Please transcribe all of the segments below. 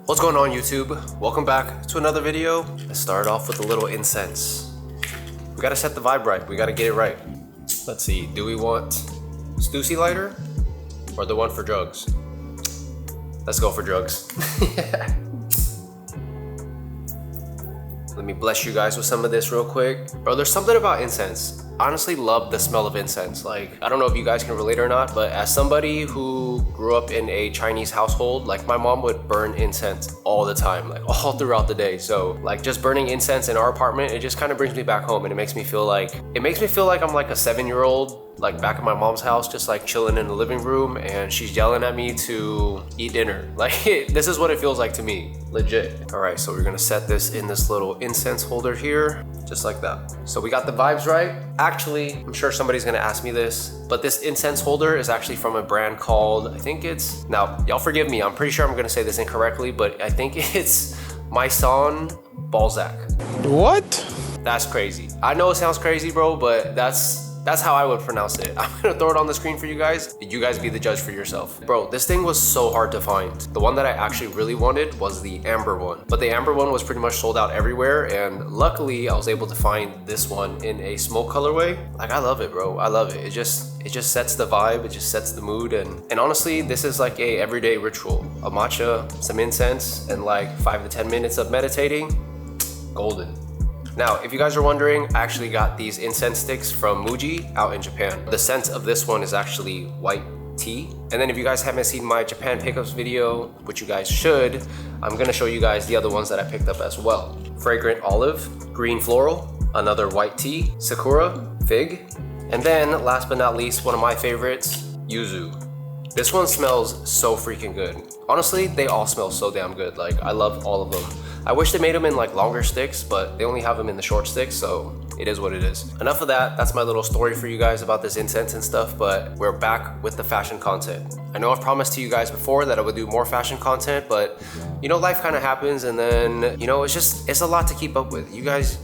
What's going on, YouTube? Welcome back to another video. Let's start off with a little incense. We gotta set the vibe right. We gotta get it right. Let's see, do we want Stussy lighter or the one for drugs? Let's go for drugs. Let me bless you guys with some of this real quick. Bro, there's something about incense. Honestly love the smell of incense. Like, I don't know if you guys can relate or not, but as somebody who grew up in a Chinese household, like my mom would burn incense all the time, like all throughout the day. So like just burning incense in our apartment, it just kind of brings me back home, and it makes me feel like I'm like a 7-year-old, like back at my mom's house, just like chilling in the living room, and she's yelling at me to eat dinner. Like this is what it feels like to me, legit. All right, so we're gonna set this in this little incense holder here, just like that. So we got the vibes right. Actually, I'm sure somebody's gonna ask me this, but this incense holder is actually from a brand called, I think it's, now y'all forgive me, I'm pretty sure I'm gonna say this incorrectly, but I think it's Maison Balzac. What? That's crazy. I know it sounds crazy, bro, but that's how I would pronounce it. I'm gonna throw it on the screen for you guys. You guys be the judge for yourself. Bro, this thing was so hard to find. The one that I actually really wanted was the amber one, but the amber one was pretty much sold out everywhere, and luckily I was able to find this one in a smoke colorway. Like, I love it, bro. I love it. It just sets the vibe, it just sets the mood, and honestly, this is like a everyday ritual. A matcha, some incense, and like 5 to 10 minutes of meditating. Golden. Now, if you guys are wondering, I actually got these incense sticks from Muji out in Japan. The scent of this one is actually white tea. And then if you guys haven't seen my Japan pickups video, which you guys should, I'm gonna show you guys the other ones that I picked up as well. Fragrant olive, green floral, another white tea, sakura, fig, and then last but not least, one of my favorites, yuzu. This one smells so freaking good. Honestly, they all smell so damn good. Like, I love all of them. I wish they made them in like longer sticks, but they only have them in the short sticks, so it is what it is. Enough of that. That's my little story for you guys about this incense and stuff, but we're back with the fashion content. I know I've promised to you guys before that I would do more fashion content, but you know, life kind of happens, and then, you know, it's a lot to keep up with. You guys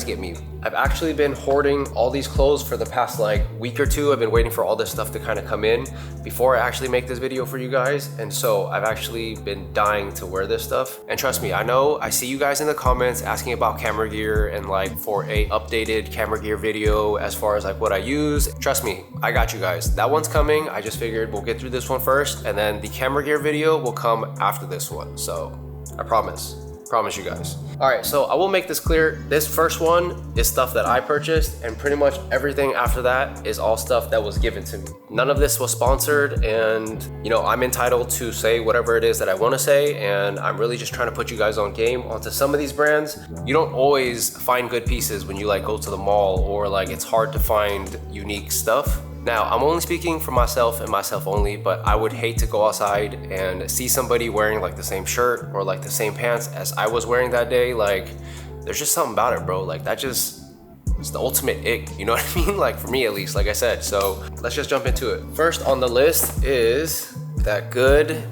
get me. I've actually been hoarding all these clothes for the past like week or two. I've been waiting for all this stuff to kind of come in before I actually make this video for you guys. And so I've actually been dying to wear this stuff. And trust me, I know I see you guys in the comments asking about camera gear and like for a updated camera gear video as far as like what I use. Trust me, I got you guys. That one's coming. I just figured we'll get through this one first, and then the camera gear video will come after this one. So I promise you guys. All right, so I will make this clear. This first one is stuff that I purchased, and pretty much everything after that is all stuff that was given to me. None of this was sponsored, and you know, I'm entitled to say whatever it is that I want to say, and I'm really just trying to put you guys on game onto some of these brands. You don't always find good pieces when you like go to the mall, or like it's hard to find unique stuff. Now, I'm only speaking for myself and myself only, but I would hate to go outside and see somebody wearing like the same shirt or like the same pants as I was wearing that day. Like, there's just something about it, bro. Like, it's the ultimate ick, you know what I mean? Like, for me at least, like I said. So let's just jump into it. First on the list is that good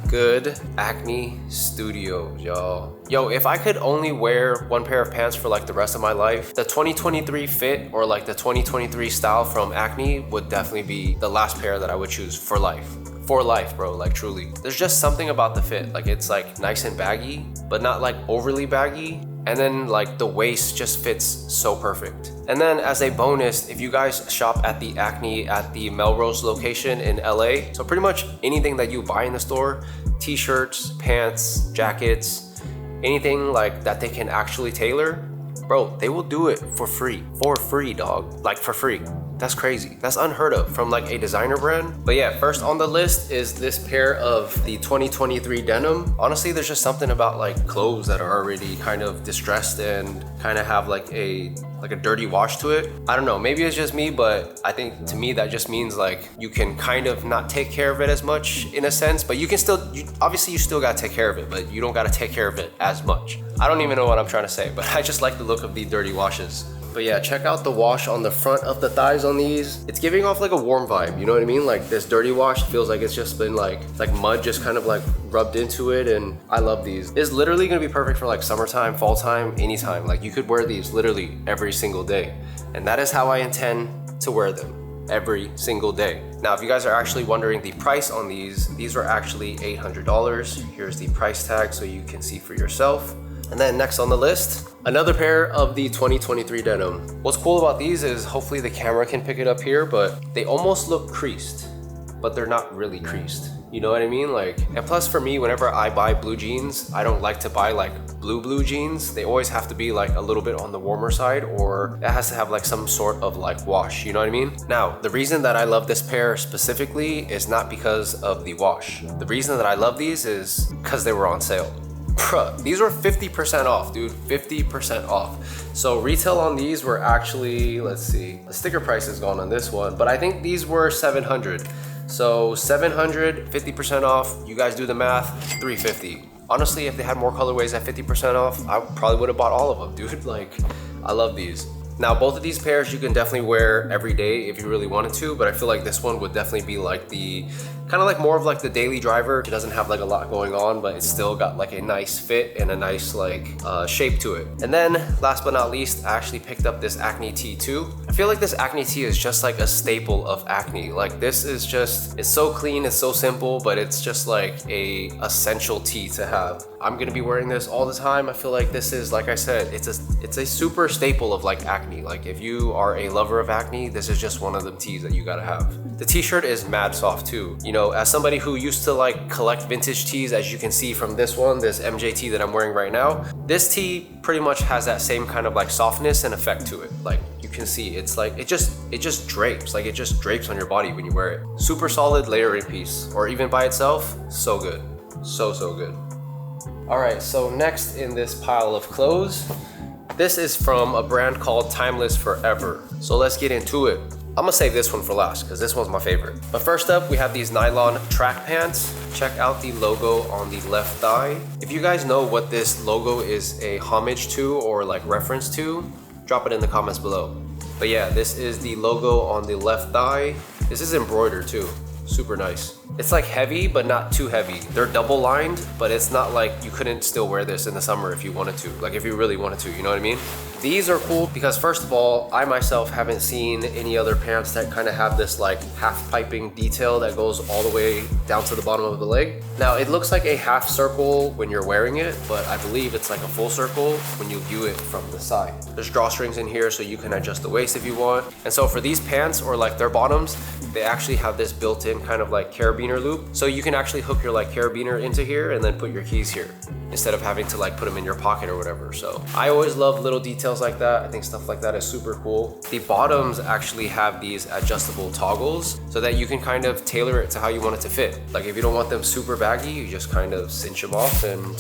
Acne Studios, y'all. Yo, if I could only wear one pair of pants for like the rest of my life, the 2023 fit or like the 2023 style from Acne would definitely be the last pair that I would choose for life. For life, bro, like truly. There's just something about the fit. Like, it's like nice and baggy, but not like overly baggy. And then like the waist just fits so perfect. And then as a bonus, if you guys shop at the Acne at the Melrose location in LA, so pretty much anything that you buy in the store, t-shirts, pants, jackets, anything like that they can actually tailor, bro, they will do it for free. For free, dog. Like, for free. That's crazy. That's unheard of from like a designer brand. But yeah, first on the list is this pair of the 2023 denim. Honestly, there's just something about like clothes that are already kind of distressed and kind of have like a dirty wash to it. I don't know, maybe it's just me, but I think to me that just means like you can kind of not take care of it as much in a sense, but you can still, obviously you still gotta take care of it, but you don't gotta take care of it as much. I don't even know what I'm trying to say, but I just like the look of the dirty washes. But yeah, check out the wash on the front of the thighs on these. It's giving off like a warm vibe, you know what I mean? Like, this dirty wash feels like it's just been like mud just kind of like rubbed into it, and I love these. It's literally gonna be perfect for like summertime, fall time, anytime. Like, you could wear these literally every single day. And that is how I intend to wear them. every single day. Now, if you guys are actually wondering the price on these are actually $800. Here's the price tag so you can see for yourself. And then next on the list, another pair of the 2023 denim. What's cool about these is hopefully the camera can pick it up here, but they almost look creased, but they're not really creased. You know what I mean? Like, and plus for me, whenever I buy blue jeans, I don't like to buy like blue jeans. They always have to be like a little bit on the warmer side, or it has to have like some sort of like wash, you know what I mean? Now, the reason that I love this pair specifically is not because of the wash. The reason that I love these is because they were on sale. Bruh, these were 50% off, dude, 50% off. So retail on these were actually, let's see, the sticker price is gone on this one, but I think these were 700. So 700, 50% off, you guys do the math, 350. Honestly, if they had more colorways at 50% off, I probably would have bought all of them, dude. Like, I love these. Now, both of these pairs you can definitely wear every day if you really wanted to, but I feel like this one would definitely be like the kind of like more of like the daily driver. It doesn't have like a lot going on, but it's still got like a nice fit and a nice like shape to it. And then last but not least, I actually picked up this acne tee too. I feel like this acne tee is just like a staple of acne. Like, this is just, it's so clean, it's so simple, but it's just like a essential tee to have. I'm gonna be wearing this all the time. I feel like this is, like I said, it's a super staple of like acne. Like, if you are a lover of acne, this is just one of them tees that you gotta have. The t-shirt is mad soft too. You know, as somebody who used to like collect vintage tees, as you can see from this one, this MJ tee that I'm wearing right now, this tee pretty much has that same kind of like softness and effect to it. Like, you can see it's like, it just drapes, like it just drapes on your body when you wear it. Super solid layering piece, or even by itself, so good. So good. All right, so next in this pile of clothes, this is from a brand called Timeless Forever. So let's get into it. I'm gonna save this one for last because this one's my favorite. But first up, we have these nylon track pants. Check out the logo on the left thigh. If you guys know what this logo is a homage to or like reference to, drop it in the comments below. But yeah, this is the logo on the left thigh. This is embroidered too. Super nice. It's like heavy, but not too heavy. They're double lined, but it's not like you couldn't still wear this in the summer if you wanted to. Like, if you really wanted to, you know what I mean? These are cool because, first of all, I myself haven't seen any other pants that kind of have this like half piping detail that goes all the way down to the bottom of the leg. Now, it looks like a half circle when you're wearing it, but I believe it's like a full circle when you view it from the side. There's drawstrings in here so you can adjust the waist if you want. And so for these pants, or like their bottoms, they actually have this built-in kind of like carabiner loop. So you can actually hook your like carabiner into here and then put your keys here instead of having to like put them in your pocket or whatever. So I always love little details like that. I think stuff like that is super cool. The bottoms actually have these adjustable toggles so that you can kind of tailor it to how you want it to fit. Like, if you don't want them super baggy, you just kind of cinch them off and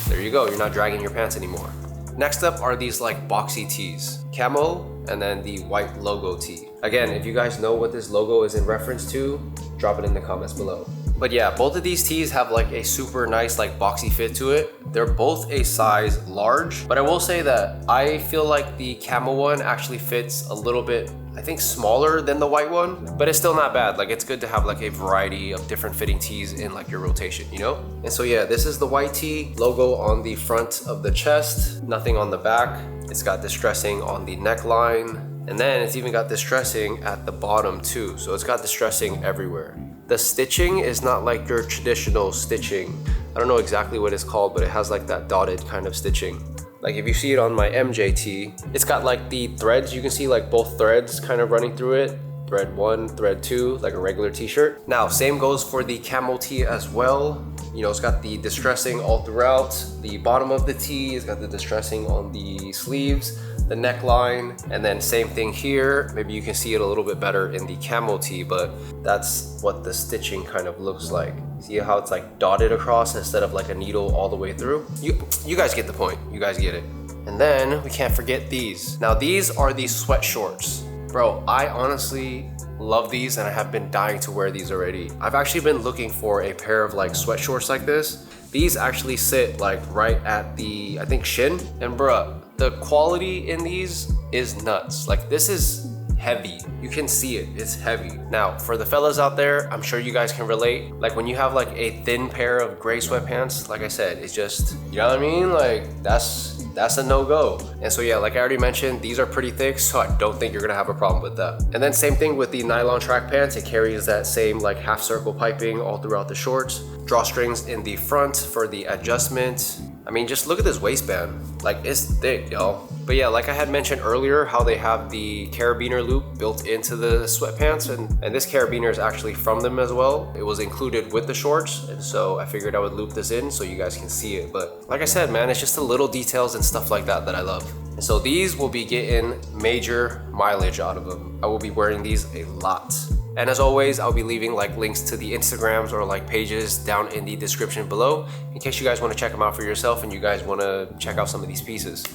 there you go. You're not dragging your pants anymore. Next up are these like boxy tees, camo, and then the white logo tee. Again, if you guys know what this logo is in reference to, drop it in the comments below. But yeah, both of these tees have like a super nice like boxy fit to it. They're both a size large, but I will say that I feel like the camo one actually fits a little bit, I think, smaller than the white one, but it's still not bad. Like, it's good to have like a variety of different fitting tees in like your rotation, you know? And so yeah, this is the white tee, logo on the front of the chest, nothing on the back. It's got distressing on the neckline, and then it's even got distressing at the bottom too. So it's got distressing everywhere. The stitching is not like your traditional stitching. I don't know exactly what it's called, but it has like that dotted kind of stitching. Like, if you see it on my MJT, it's got like the threads. You can see like both threads kind of running through it. Thread 1, thread 2, like a regular t-shirt. Now, same goes for the camel tee as well. You know, it's got the distressing all throughout. The bottom of the tee has got the distressing on the sleeves, the neckline, and then same thing here. Maybe you can see it a little bit better in the camel tee, but that's what the stitching kind of looks like. See how it's like dotted across instead of like a needle all the way through? You guys get the point. You guys get it. And then we can't forget these. Now, these are the sweat shorts. Bro, I honestly love these and I have been dying to wear these already. I've actually been looking for a pair of like sweat shorts like this. These actually sit like right at the, I think, shin. And bruh, the quality in these is nuts. Like, this is heavy. You can see it, it's heavy. Now, for the fellas out there, I'm sure you guys can relate. Like when you have like a thin pair of gray sweatpants, like I said, it's just, you know what I mean? Like that's a no-go. And so yeah, like I already mentioned, these are pretty thick, so I don't think you're gonna have a problem with that. And then same thing with the nylon track pants. It carries that same like half circle piping all throughout the shorts. Drawstrings in the front for the adjustment. I mean, just look at this waistband. Like, it's thick, y'all. But yeah, like I had mentioned earlier, how they have the carabiner loop built into the sweatpants, and this carabiner is actually from them as well. It was included with the shorts, and so I figured I would loop this in so you guys can see it. But like I said, man, it's just the little details and stuff like that that I love. And so these will be getting major mileage out of them. I will be wearing these a lot. And as always, I'll be leaving like links to the Instagrams or like pages down in the description below in case you guys want to check them out for yourself and you guys want to check out some of these pieces.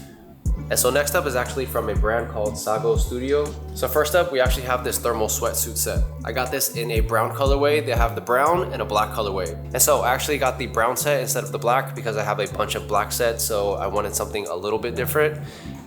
And so next up is actually from a brand called Sago Studio. So first up, we actually have this thermal sweatsuit set. I got this in a brown colorway. They have the brown and a black colorway. And so I actually got the brown set instead of the black because I have a bunch of black sets, so I wanted something a little bit different.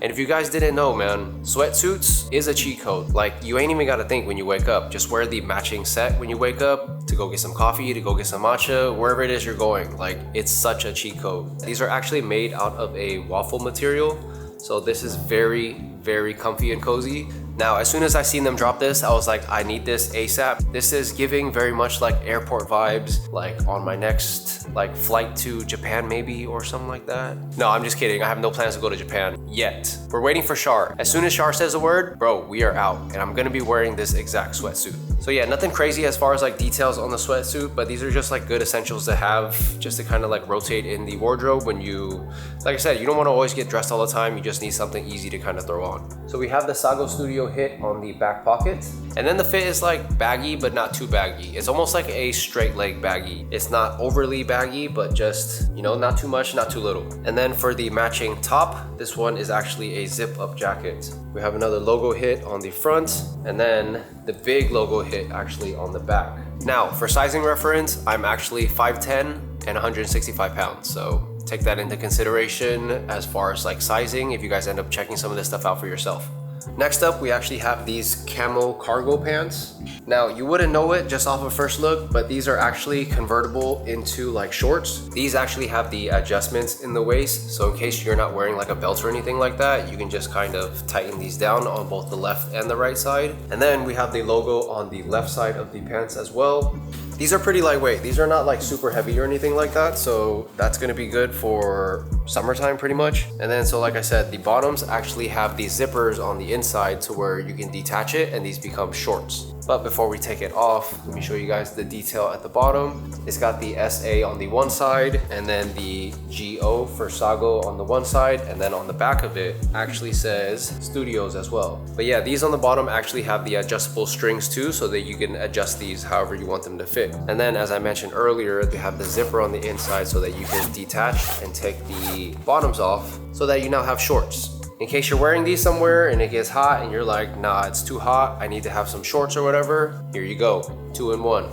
And if you guys didn't know, man, sweatsuits is a cheat code. Like, you ain't even gotta think when you wake up. Just wear the matching set when you wake up to go get some coffee, to go get some matcha, wherever it is you're going. Like, it's such a cheat code. These are actually made out of a waffle material. So this is very, very comfy and cozy. Now, as soon as I seen them drop this, I was like, I need this ASAP. This is giving very much like airport vibes, like on my next like flight to Japan maybe or something like that. No, I'm just kidding. I have no plans to go to Japan yet. We're waiting for Shar. As soon as Shar says a word, bro, we are out. And I'm gonna be wearing this exact sweatsuit. So yeah, nothing crazy as far as like details on the sweatsuit, but these are just like good essentials to have just to kind of like rotate in the wardrobe when you, like I said, you don't want to always get dressed all the time. You just need something easy to kind of throw on. So we have the Sago Studio hit on the back pocket. And then the fit is like baggy, but not too baggy. It's almost like a straight leg baggy. It's not overly baggy, but just, you know, not too much, not too little. And then for the matching top, this one is actually a zip up jacket. We have another logo hit on the front, and then the big logo hit actually on the back. Now, for sizing reference, I'm actually 5'10" and 165 pounds. So take that into consideration as far as like sizing if you guys end up checking some of this stuff out for yourself. Next up, we actually have these camo cargo pants. Now, you wouldn't know it just off of first look, but these are actually convertible into like shorts. These actually have the adjustments in the waist, so in case you're not wearing like a belt or anything like that, you can just kind of tighten these down on both the left and the right side. And then we have the logo on the left side of the pants as well. These are pretty lightweight. These are not like super heavy or anything like that, so that's gonna be good for summertime pretty much. And then, so like I said, the bottoms actually have these zippers on the inside to where you can detach it and these become shorts. But before we take it off, let me show you guys the detail at the bottom. It's got the SA on the one side and then the GO for Sago on the one side, and then on the back of it actually says Studios as well. But yeah, these on the bottom actually have the adjustable strings too, so that you can adjust these however you want them to fit. And then, as I mentioned earlier, they have the zipper on the inside so that you can detach and take the bottoms off so that you now have shorts. In case you're wearing these somewhere and it gets hot and you're like, nah, it's too hot, I need to have some shorts or whatever, here you go, 2-in-1.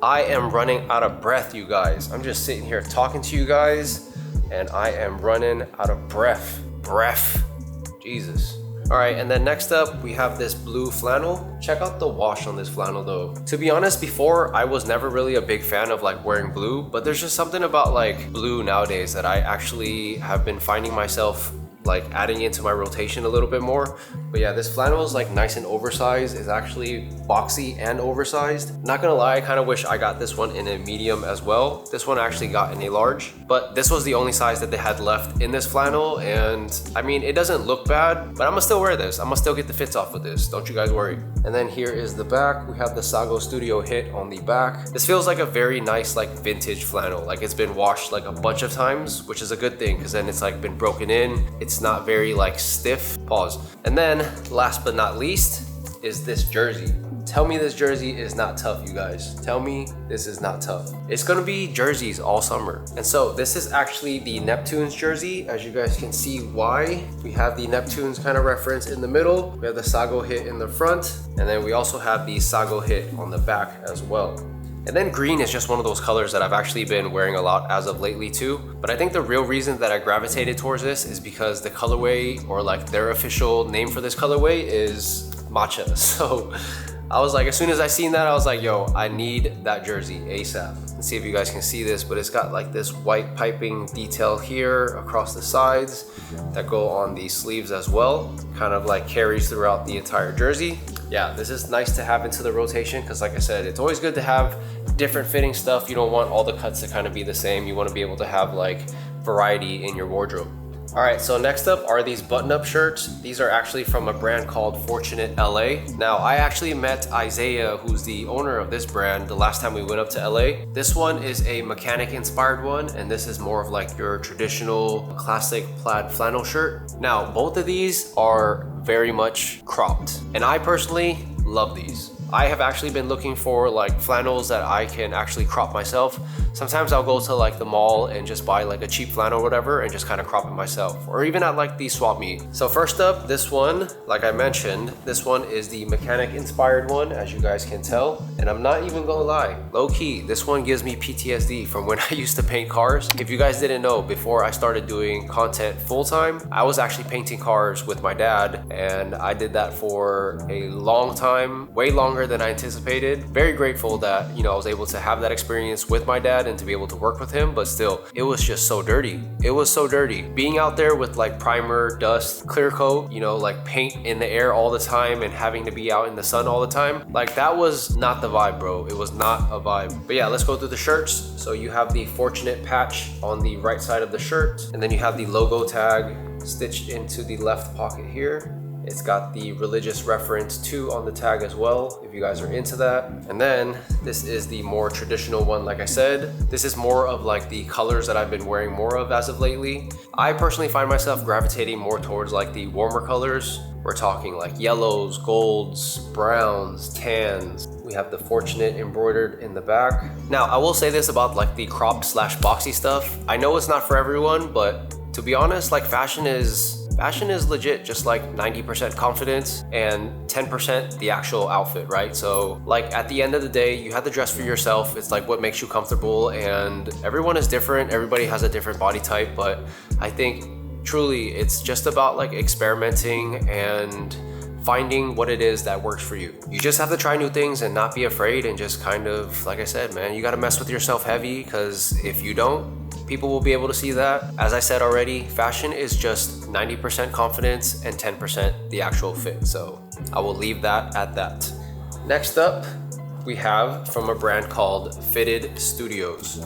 I am running out of breath, you guys. I'm just sitting here talking to you guys and I am running out of breath. Jesus. All right, and then next up, we have this blue flannel. Check out the wash on this flannel though. To be honest, before, I was never really a big fan of like wearing blue, but there's just something about like blue nowadays that I actually have been finding myself like adding into my rotation a little bit more. But yeah, this flannel is like nice and oversized. It's actually boxy and oversized. Not gonna lie, I kind of wish I got this one in a medium as well. This one I actually got in a large, but this was the only size that they had left in this flannel. And I mean, it doesn't look bad, but I'm gonna still wear this. I'm gonna still get the fits off with this. Don't you guys worry. And then here is the back. We have the Sago Studio hit on the back. This feels like a very nice like vintage flannel. Like it's been washed like a bunch of times, which is a good thing because then it's like been broken in. It's not very like stiff. Pause. And then last but not least is this jersey. Tell me this jersey is not tough, you guys. Tell me this is not tough. It's gonna be jerseys all summer. And so this is actually the Neptunes jersey. As you guys can see why. We have the Neptunes kind of reference in the middle. We have the Sago hit in the front. And then we also have the Sago hit on the back as well. And then green is just one of those colors that I've actually been wearing a lot as of lately too. But I think the real reason that I gravitated towards this is because the colorway, or like their official name for this colorway, is matcha. So I was like, as soon as I seen that, I was like, yo, I need that jersey ASAP. Let's see if you guys can see this, but it's got like this white piping detail here across the sides that go on the sleeves as well. Kind of like carries throughout the entire jersey. Yeah, this is nice to have into the rotation because like I said, it's always good to have different fitting stuff. You don't want all the cuts to kind of be the same. You want to be able to have like variety in your wardrobe. All right, so next up are these button-up shirts. These are actually from a brand called Fortunate LA. Now, I actually met Isaiah, who's the owner of this brand, the last time we went up to LA. This one is a mechanic-inspired one, and this is more of like your traditional classic plaid flannel shirt. Now, both of these are very much cropped, and I personally love these. I have actually been looking for like flannels that I can actually crop myself. Sometimes I'll go to like the mall and just buy like a cheap flannel or whatever and just kind of crop it myself, or even at like the swap meet. So first up, this one, like I mentioned, this one is the mechanic inspired one, as you guys can tell. And I'm not even gonna lie, low key, this one gives me PTSD from when I used to paint cars. If you guys didn't know, before I started doing content full time, I was actually painting cars with my dad, and I did that for a long time, way longer than I anticipated. Very grateful that, you know, I was able to have that experience with my dad and to be able to work with him, but still, it was just so dirty. It was so dirty. Being out there with like primer, dust, clear coat, you know, like paint in the air all the time and having to be out in the sun all the time, like that was not the vibe, bro. It was not a vibe. But yeah, let's go through the shirts. So you have the Fortunate patch on the right side of the shirt, and then you have the logo tag stitched into the left pocket here. It's got the religious reference too on the tag as well, if you guys are into that. And then this is the more traditional one. Like I said, this is more of like the colors that I've been wearing more of as of lately. I personally find myself gravitating more towards like the warmer colors. We're talking like yellows, golds, browns, tans. We have the Fortunate embroidered in the back. Now, I will say this about like the cropped / boxy stuff. I know it's not for everyone, but to be honest, like fashion is legit just like 90% confidence and 10% the actual outfit, right? So like at the end of the day, you have to dress for yourself. It's like what makes you comfortable, and everyone is different. Everybody has a different body type, but I think truly it's just about like experimenting and finding what it is that works for you. You just have to try new things and not be afraid, and just kind of, like I said, man, you got to mess with yourself heavy, because if you don't, people will be able to see that. As I said already, fashion is just 90% confidence and 10% the actual fit. So I will leave that at that. Next up, we have from a brand called Fitted Studios.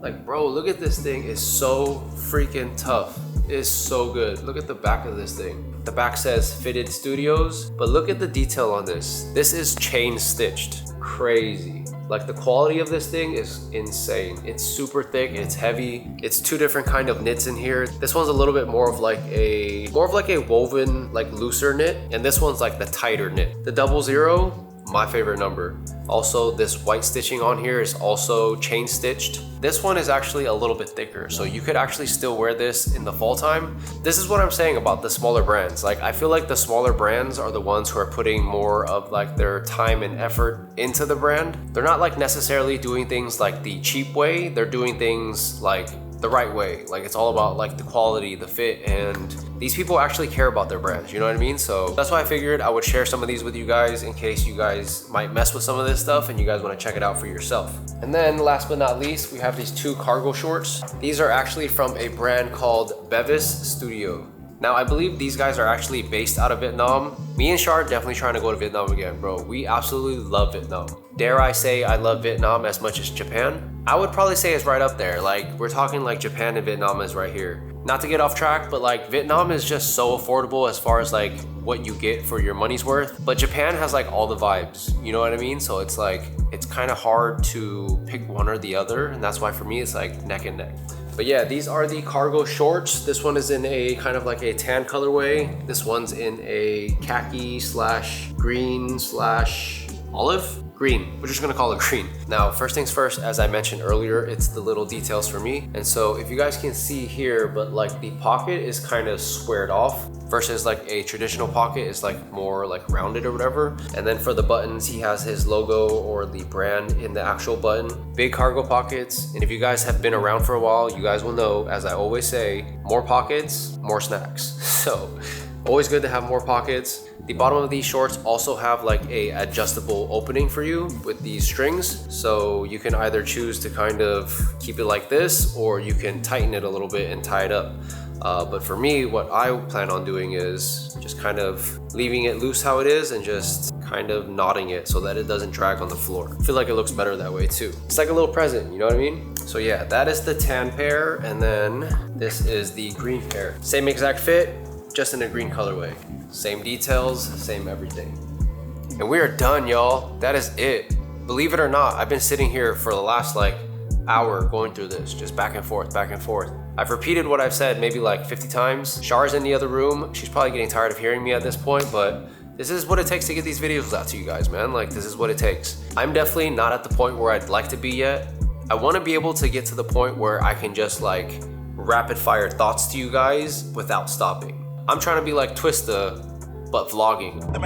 Like, bro, look at this thing. It's so freaking tough. It's so good. Look at the back of this thing. The back says Fitted Studios, but look at the detail on this. This is chain stitched. Crazy. Like the quality of this thing is insane. It's super thick, it's heavy. It's two different kind of knits in here. This one's a little bit more of like a woven, like looser knit, and this one's like the tighter knit. The 00, my favorite number. Also, this white stitching on here is also chain stitched. This one is actually a little bit thicker, so you could actually still wear this in the fall time. This is what I'm saying about the smaller brands. Like, I feel like the smaller brands are the ones who are putting more of like their time and effort into the brand. They're not like necessarily doing things like the cheap way. They're doing things like the right way. Like, it's all about like the quality, the fit, and these people actually care about their brands, you know what I mean? So that's why I figured I would share some of these with you guys in case you guys might mess with some of this stuff and you guys want to check it out for yourself. And then last but not least, we have these two cargo shorts. These are actually from a brand called Bevis Studio. Now, I believe these guys are actually based out of Vietnam. Me and Shar are definitely trying to go to Vietnam again, bro. We absolutely love Vietnam. Dare I say I love Vietnam as much as Japan? I would probably say it's right up there. Like, we're talking like Japan and Vietnam is right here. Not to get off track, but like Vietnam is just so affordable as far as like what you get for your money's worth. But Japan has like all the vibes, you know what I mean? So it's like, it's kind of hard to pick one or the other. And that's why for me, it's like neck and neck. But yeah, these are the cargo shorts. This one is in a kind of like a tan colorway. This one's in a khaki / green / olive. green. We're just gonna call it green. Now, first things first, as I mentioned earlier, it's the little details for me. And so if you guys can see here, but like the pocket is kind of squared off versus like a traditional pocket is like more like rounded or whatever. And then for the buttons, he has his logo or the brand in the actual button. Big cargo pockets. And if you guys have been around for a while, you guys will know, as I always say, more pockets, more snacks. So always good to have more pockets. The bottom of these shorts also have like a adjustable opening for you with these strings. So you can either choose to kind of keep it like this, or you can tighten it a little bit and tie it up. But for me, what I plan on doing is just kind of leaving it loose how it is and just kind of knotting it so that it doesn't drag on the floor. I feel like it looks better that way too. It's like a little present, you know what I mean? So yeah, that is the tan pair, and then this is the green pair. Same exact fit, just in a green colorway. Same details, same everything. And we are done, y'all. That is it. Believe it or not, I've been sitting here for the last like hour going through this, just back and forth, back and forth. I've repeated what I've said maybe like 50 times. Shar's in the other room. She's probably getting tired of hearing me at this point, but this is what it takes to get these videos out to you guys, man. Like, this is what it takes. I'm definitely not at the point where I'd like to be yet. I want to be able to get to the point where I can just like rapid fire thoughts to you guys without stopping. I'm trying to be like Twista, but vlogging. Like,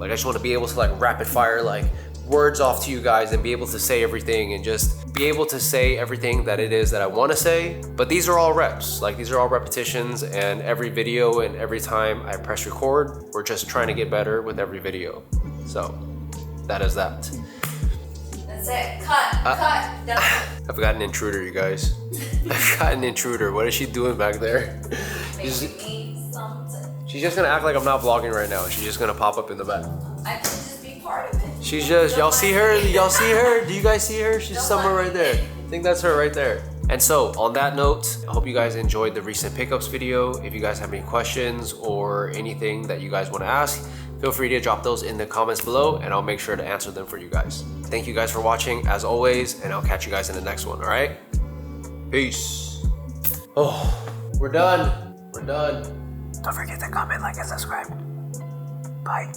I just want to be able to like rapid fire like words off to you guys and be able to say everything and just be able to say everything that it is that I want to say. But these are all reps, like these are all repetitions, and every video and every time I press record, we're just trying to get better with every video. So that is that. That's it. Cut. I've got an intruder, you guys. I've got an intruder. What is she doing back there? She's just gonna act like I'm not vlogging right now. She's just gonna pop up in the back. I can just be part of it. She's just, y'all see her? Y'all see her? Do you guys see her? She's somewhere right there. I think that's her right there. And so on that note, I hope you guys enjoyed the recent pickups video. If you guys have any questions or anything that you guys want to ask, feel free to drop those in the comments below and I'll make sure to answer them for you guys. Thank you guys for watching as always, and I'll catch you guys in the next one, all right? Peace. Oh, we're done. We're done. Don't forget to comment, like, and subscribe. Bye.